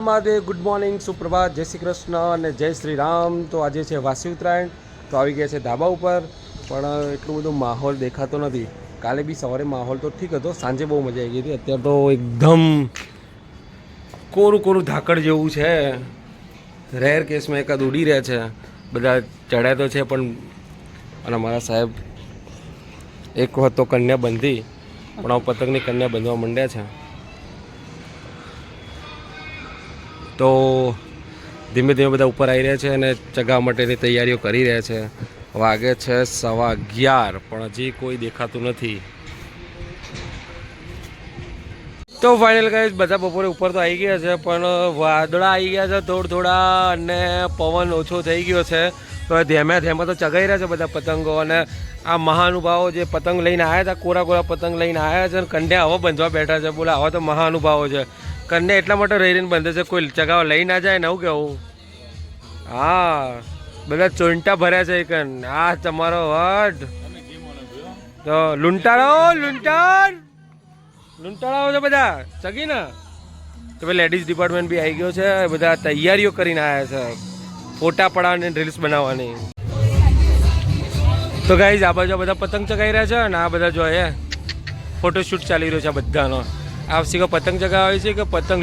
Mahadev, good morning, સુપ્રભાત, જય શ્રી કૃષ્ણ અને જય શ્રી રામ. તો આજે છે વાસી ઉત્તરાયણ. તો આવી ગયા છે ધાબા ઉપર, પણ એટલું બધું માહોલ દેખાતો નથી. કાલે બી સવારે માહોલ તો ઠીક હતો, સાંજે બહુ મજા આવી ગઈ હતી. અત્યારે તો એકદમ કોરું કોરું ધાકડ જેવું છે. રેર કેસમાં એકાદ ઉડી રહ્યા છે. બધા ચડ્યા તો છે, પણ અને મારા સાહેબ એક વખત તો કન્યા બંધી, પણ આ પતંગની કન્યા બંધવા માંડ્યા છે. તો ધીમે ધીમે બધા ઉપર આવી રહ્યા છે અને ચગાવવા માટેની તૈયારીઓ કરી રહ્યા છે. વાગે છે 11:15, પણ હજી કોઈ દેખાતું નથી. તો ફાઇનલ ગાઈસ, બધા બપોરે ઉપર તો આવી ગયા છે, પણ વાદળા આવી ગયા છે થોડા અને પવન ઓછો થઈ ગયો છે. તો ધેમે ધેમે તો ચગાઈ રહ્યા છે બધા પતંગો. અને આ મહાનુભાવો જે પતંગ લઈને આવ્યા હતા, કોરા કોરા પતંગ લઈને આવ્યા છે, અને કન્યા હવે બંધવા બેઠા છે. બોલા, આવા તો મહાનુભાવો છે. કન્યા એટલા માટે રહીને બંધે છે, કોઈ ચગાવવા લઈ ના જાય ને, આવું કેવું. હા, બધા ચોંટા ભર્યા છે. એક આ તમારો વટ તો લૂંટાળાઓ છે બધા ચગી ને. તો ભાઈ લેડીઝ ડિપાર્ટમેન્ટ બી આવી ગયો છે. બધા તૈયારીઓ કરીને આવ્યા છે ફોટા પડાવવાની, રીલ્સ બનાવવાની. તો ગાઈઝ, આ બાજુ બધા પતંગ ચગાવી રહ્યા છે અને આ બધા જો ફોટોશૂટ ચાલી રહ્યો છે બધાનો. આવશે કે પતંગ ચગાવે છે કે પતંગ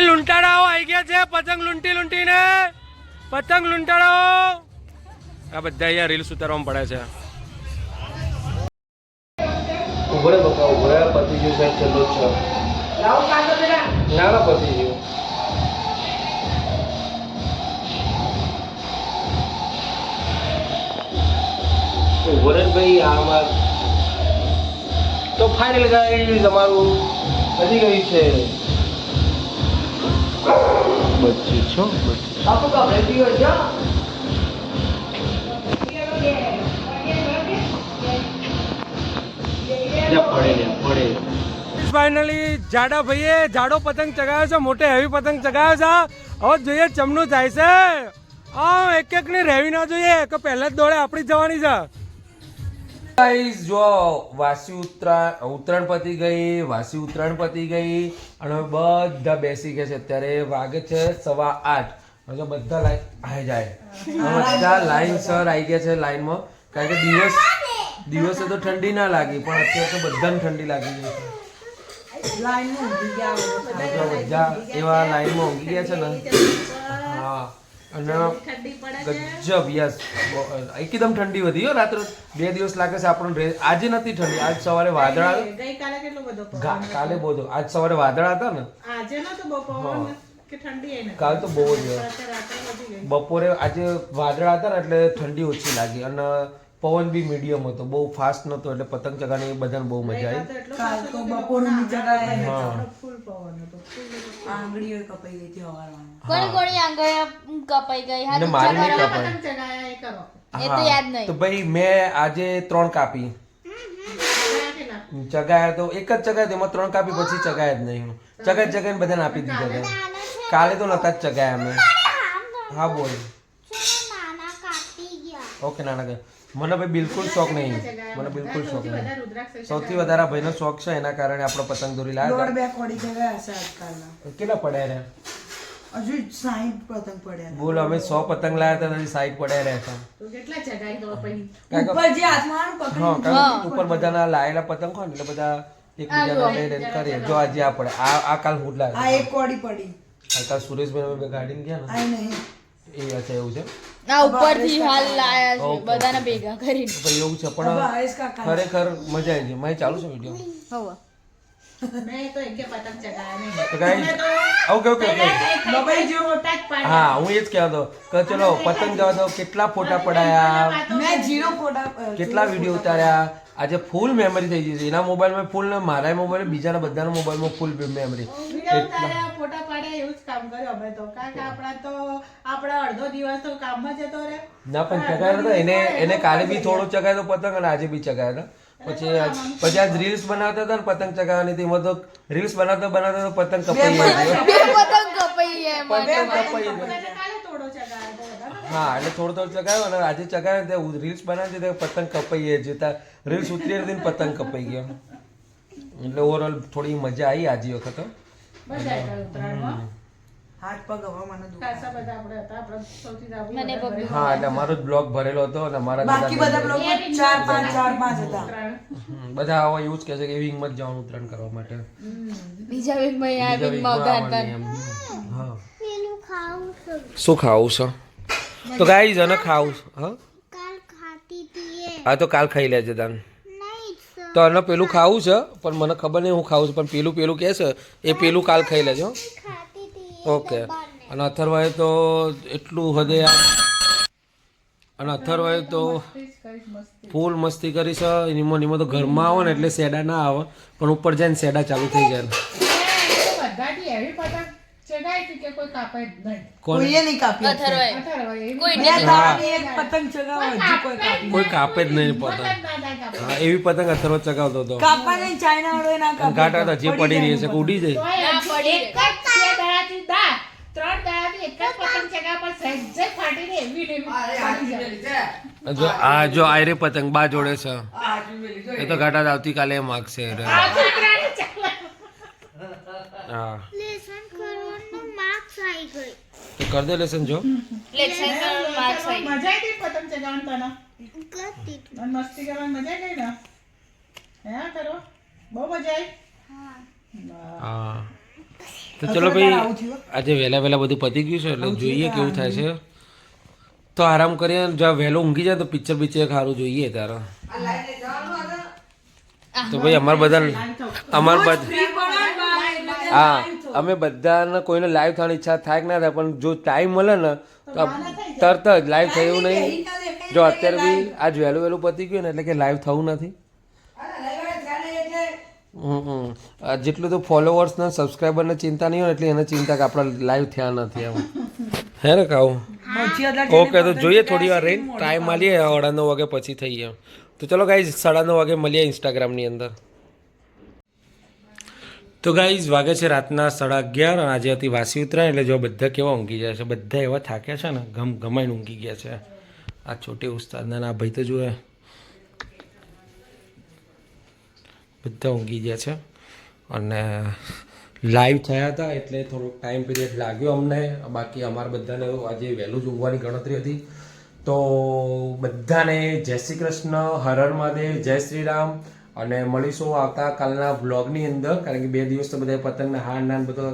લૂંટાળાઓ આવી ગયા છે. પતંગ લૂંટીને પતંગ લૂંટાળાઓ આ બધા અહીંયા રીલ્સ ઉતારવામાં પડે છે. ઉભરે બકા ઉભરે પતી ગયું સાહેબ. ચલો છો ના પતી ગયું. ઉભરે ભાઈ આમાં તો ફાઇનલ ગાઈસ તમારું વધી ગઈ છે. બચ્ચી છો આપો કા રેડી હો જા. ફાઇનલી જાડા ભાઈએ જાડો પતંગ ચગાવ્યો છે, મોટે હેવી પતંગ ચગાવ્યો છે. હવે જોઈએ ચમનું થાય છે. એક એક ની રેવી ના જોઈએ કે પહેલા જ દોડે આપણી જવાની છે. ગાઈસ જો વાસી ઉત્તરાયણ પતી ગઈ, વાસી ઉત્તરાયણ પતી ગઈ અને હવે બધા બેસી ગયા છે. અત્યારે વાગે છે 8:15. હવે બધા લાઈન આવી જાય, બધા લાઈનસર આવી ગયા છે લાઈનમાં. કારણ કે દિવસે તો ઠંડી ના લાગી, પણ અત્યારે તો બધાને ઠંડી લાગી ગઈ છે. બધા એવા લાઈનમાં ઊંઘી ગયા છે ને. હા, અને ગજબ. યસ, એકદમ ઠંડી વધી. રાત્રે 2 દિવસ લાગે છે આપણને. આજે નથી ઠંડી, આજ સવારે વાદળા. કાલે બહુ, આજ સવારે વાદળા હતા ને. કાલ તો બહુ જ બપોરે આજે વાદળા હતા ને, એટલે ઠંડી ઓછી લાગી. અને પવન બી મીડિયમ હતો, બહુ ફાસ્ટ નતો, એટલે પતંગ ચગાવવાની બધાને બહુ મજા આવી. તો ભાઈ મેં આજે 3 કાપી ચગાયા. તો એક જ ચગાયા, એમાં 3 કાપી, પછી ચગાયા જ નહીં. ચગાઈને બધાને આપી દીધા હતા. કાલે તો નતા જ ચગાયા અમે. હા બોલ. ઓકે નાના. મને ભાઈ બિલકુલ શોખ નહીં. મને બિલકુલ શોખ નહીં. સૌથી વધારે ભાઈનો શોખ છે, એના કારણે આપણે પતંગ દોરી લાવ્યા. કેટલા પડ્યા રહ્યા? હજુ 60 પતંગ પડ્યા. બોલો, અમે 100 પતંગ લાવ્યા હતા, 60 પડ્યા રહ્યા હતા. ઉપર બધાના લાયેલા પતંગ હોય ને, એટલે બધા એકબીજાને લઈ કરીએ. જો આજે આ પડે, આ કાલ હું લાવ્યો. આ એક કોડી પડી. કાલ સુરેશભાઈ અમે ગાડીને ગયા ને, એ અચ્છા એવું છે. ના ઉપરથી હાલ લાયા છે બધાને ભેગા કરીને. ભાઈ એવું છે, પણ ખરેખર મજા આવી ગઈ. મારી ચાલુ છે વિડિયો. હવે મેં તો એક પતંગ ચગાયા નહીં. તો ગાઈસ ઓકે હા, હું એ જ કહેતો કે ચલો પતંગ જવા દો. કેટલા ફોટા પડાયા મેં, 0 ફોટા. કેટલા વિડીયો ઉતાર્યા. આજે ફૂલ મેમરી થઈ ગઈ છે. એના મોબાઈલમાં ફૂલ ને મારા મોબાઈલ, બીજાના બધાના મોબાઈલમાં ફૂલ મેમરી. ફોટા પાડ્યા એવું જ કામ કર્યું અમે તો. કારણ કે આપણા અડધો દિવસ તો કામમાં જતો રહે. ના પણ ચગાવ્યો હતો એને કાલે બી થોડો ચગાવ્યો પતંગ, અને આજે બી ચગાવ્યો હતો. પછી આજ રીલ્સ બનાવતા હતા ને પતંગ ચગાવવાની, તેમાં તો રીલ્સ બનાવતા તો પતંગ કપાઈ હા, એટલે થોડો ચગાવ્યો અને આજે ચગાવ્યો. રીલ્સ બનાવી તે પતંગ કપાઈ જતા, રીલ્સ ઉતરી હતી ને પતંગ કપાઈ ગયો. એટલે ઓવરઓલ થોડી મજા આવી આજે વખત. હાથ પગ હવા મને દુખે. ખાસા બધા આપણે હતા આપણે સૌથી ડાબુ મને બધા પગ હા એટલે અમારો જ બ્લોગ ભરેલો હતો અને અમારા બાકી બધા બ્લોગ 4-5 હતા. બધા આવા એવું જ કહે છે કે વિંગમાં જ જવાનું ઉત્તરાયણ કરવા માટે બીજા વીકમાં આ બીજા વીકમાં weekમાં ઉતારતા આવવાની એમ. હા શું ખાવું છે તો ગાઈઝ અને ખાવું છે હા હા તો કાલ ખાઈ લેજે તાન તો અને પેલું ખાવું છે પણ મને ખબર નહીં હું ખાવું છું પણ પેલું કહે છે એ પેલું કાલ ખાઈ લેજો ઓકે અને અથર્વાએ તો એટલું હદે અને અથર્વાએ તો ફૂલ મસ્તી કરી છે એમાં તો ઘરમાં આવો ને એટલે સેડા ના આવે પણ ઉપર જાય ને સેડા ચાલુ થઈ જાય બધાથી હેવી પતંગ ચગાઈ હતી કે કોઈ કાપે જ નહીં. કોઈએ નહીં કાપી. અથર્વાએ અથર્વાએ એવું કોઈ મેં તારાની એક પતંગ ચગાવો હજી કોઈ કાપી. કોઈ કાપે જ નહીં પતંગ ના થાય કાપે. હા એવી પતંગ અથર્વા ચગાવતો હતો કાપવા નહીં, ચાઇના વાળોએ ના કાપી. ઘાટા તો હજી પડી રહી છે કે ઉડી જાય તોય હજી એક જ બે દાડાથી ત્રણ દાડાથી એક જ પતંગ ચગાવ્યા પણ સહેજે ફાટીને એવી ને એવી પડી જાય. જો આ રે પતંગ બા જોડે છે એ તો ઘાટા તો આવતીકાલે માગશે આ છોકરાને ચાલે. હા લેસન કરવાનું માર્ક્સ આવી ગઈ. તો કર દે લેસન જો લેક્ચર કરવાનું માર્ક્સ આવી મજા આવી ગઈ પતંગ ચગાવવાની તને? ગતી અને મસ્તી કરવાની મજા આવી ગઈ ને હે કરો બહુ મજા આવી. હા તો ચલો ભાઈ આજે વહેલા બધું પતી ગયું છે એટલે જોઈએ કેવું થાય છે તો આરામ કરીએ જો વહેલો ઊંઘી જાય તો પિક્ચર સારું જોઈએ તારા તો ભાઈ અમાર બધા હા અમે બધાને કોઈને લાઈવ થવાની ઈચ્છા થાય કે ના થાય પણ જો ટાઈમ મળે ને તો તરત જ લાઈવ થયું નહીં જો અત્યારે બી આજ વહેલું પતી ગયું ને એટલે કે લાઈવ થવું નથી જેટલું તો ફોલોવર્સ ને સબસ્ક્રાઈબર ને ચિંતા નહીં હોય એટલે એને ચિંતા કે આપણે લાઈવ થયા નથી એમ હે ને કહું ઓકે તો જોઈએ થોડી વાર રહીને ટાઈમ મળીએ 9:30 વાગે પછી થઈએ તો ચલો ગાઈઝ 9:30 વાગે મળીએ ઇન્સ્ટાગ્રામની અંદર તો ગાઈઝ વાગે છે રાતના 11:30 અને આજે હતી વાસી ઉત્તરાયણ એટલે જો બધા કેવા ઊંઘી જાય છે બધા એવા થાક્યા છે ને ગમાઈને ઊંઘી ગયા છે આ છોટી ઉસ્તાદના આ ભાઈ તો જુએ બધા ઊંઘી ગયા છે અને લાઈવ થયા હતા એટલે થોડોક ટાઈમ પીરિયડ લાગ્યો અમને બાકી અમારા બધાને આજે વહેલું જ ઊંઘવાની ગણતરી હતી તો બધાને જય શ્રી કૃષ્ણ હર હર મહાદેવ જય શ્રી રામ અને મળીશું આવતાકાલના વ્લોગની અંદર કારણ કે 2 દિવસ તો બધા પતંગના હાર નાન બધો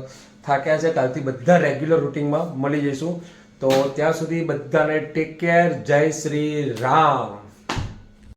થાક્યા છે કાલથી બધા રેગ્યુલર રૂટિનમાં મળી જઈશું તો ત્યાં સુધી બધાને ટેક કેર જય શ્રી રામ